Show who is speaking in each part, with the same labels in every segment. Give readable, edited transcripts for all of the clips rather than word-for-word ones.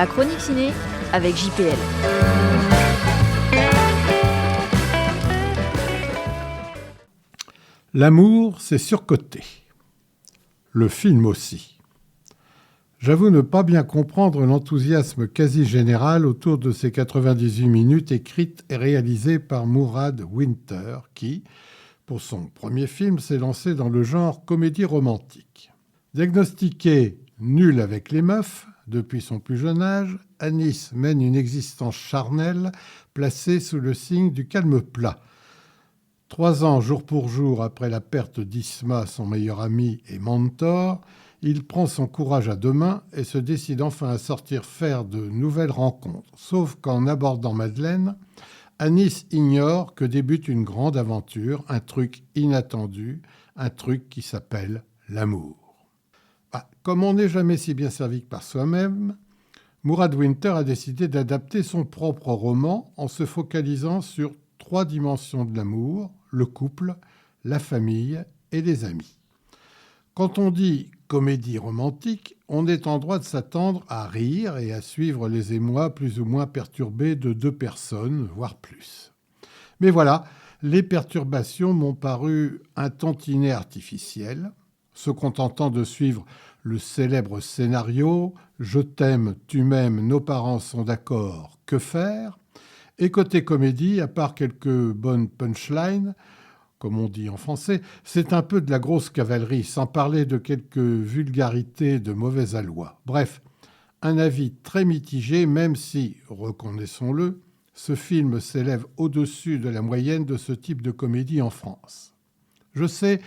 Speaker 1: La chronique ciné avec JPL.
Speaker 2: L'amour, c'est surcoté. Le film aussi. J'avoue ne pas bien comprendre l'enthousiasme quasi général autour de ces 98 minutes écrites et réalisées par Mourad Winter qui, pour son premier film, s'est lancé dans le genre comédie romantique. Diagnostiqué nul avec les meufs, depuis son plus jeune âge, Anis mène une existence charnelle placée sous le signe du calme plat. 3 ans jour pour jour après la perte d'Isma, son meilleur ami et mentor, il prend son courage à deux mains et se décide enfin à sortir faire de nouvelles rencontres. Sauf qu'en abordant Madeleine, Anis ignore que débute une grande aventure, un truc inattendu, un truc qui s'appelle l'amour. Comme on n'est jamais si bien servi que par soi-même, Mourad Winter a décidé d'adapter son propre roman en se focalisant sur 3 dimensions de l'amour, le couple, la famille et les amis. Quand on dit comédie romantique, on est en droit de s'attendre à rire et à suivre les émois plus ou moins perturbés de 2 personnes, voire plus. Mais voilà, les perturbations m'ont paru un tantinet artificielles, se contentant de suivre le célèbre scénario « Je t'aime, tu m'aimes, nos parents sont d'accord, que faire ?» Et côté comédie, à part quelques bonnes punchlines, comme on dit en français, c'est un peu de la grosse cavalerie, sans parler de quelques vulgarités de mauvais aloi. Bref, un avis très mitigé, même si, reconnaissons-le, ce film s'élève au-dessus de la moyenne de ce type de comédie en France. Je sais,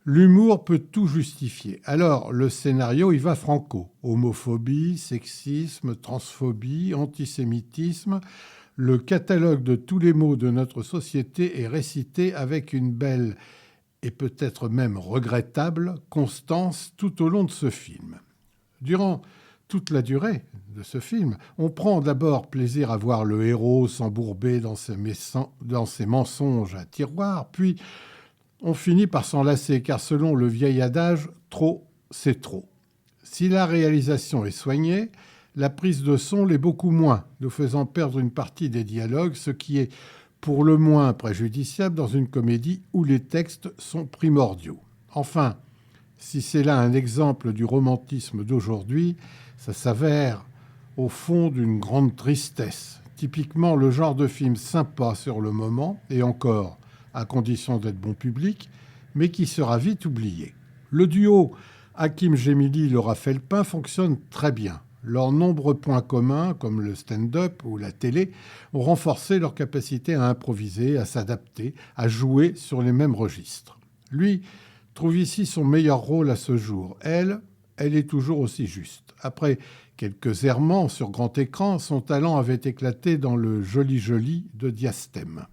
Speaker 2: l'humour peut tout justifier. Alors, le scénario, il va franco. Homophobie, sexisme, transphobie, antisémitisme. Le catalogue de tous les maux de notre société est récité avec une belle et peut-être même regrettable constance tout au long de ce film. Durant toute la durée de ce film, on prend d'abord plaisir à voir le héros s'embourber dans ses mensonges à tiroir, puis on finit par s'en lasser, car selon le vieil adage, trop, c'est trop. Si la réalisation est soignée, la prise de son l'est beaucoup moins, nous faisant perdre une partie des dialogues, ce qui est pour le moins préjudiciable dans une comédie où les textes sont primordiaux. Enfin, si c'est là un exemple du romantisme d'aujourd'hui, ça s'avère au fond d'une grande tristesse. Typiquement le genre de film sympa sur le moment, et encore, à condition d'être bon public, mais qui sera vite oublié. Le duo Hakim Djemili-Laura Felpin fonctionne très bien. Leurs nombreux points communs, comme le stand-up ou la télé, ont renforcé leur capacité à improviser, à s'adapter, à jouer sur les mêmes registres. Lui trouve ici son meilleur rôle à ce jour. Elle est toujours aussi juste. Après quelques errements sur grand écran, son talent avait éclaté dans le Joli de Diastème.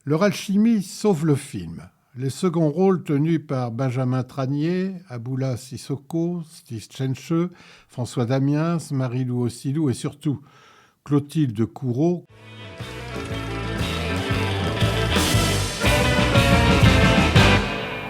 Speaker 2: Leur alchimie sauve le film. Les seconds rôles tenus par Benjamin Tranier, Aboula Sissoko, Steve Tchenche, François Damiens, Marie-Lou Ossilou et surtout Clotilde Courreau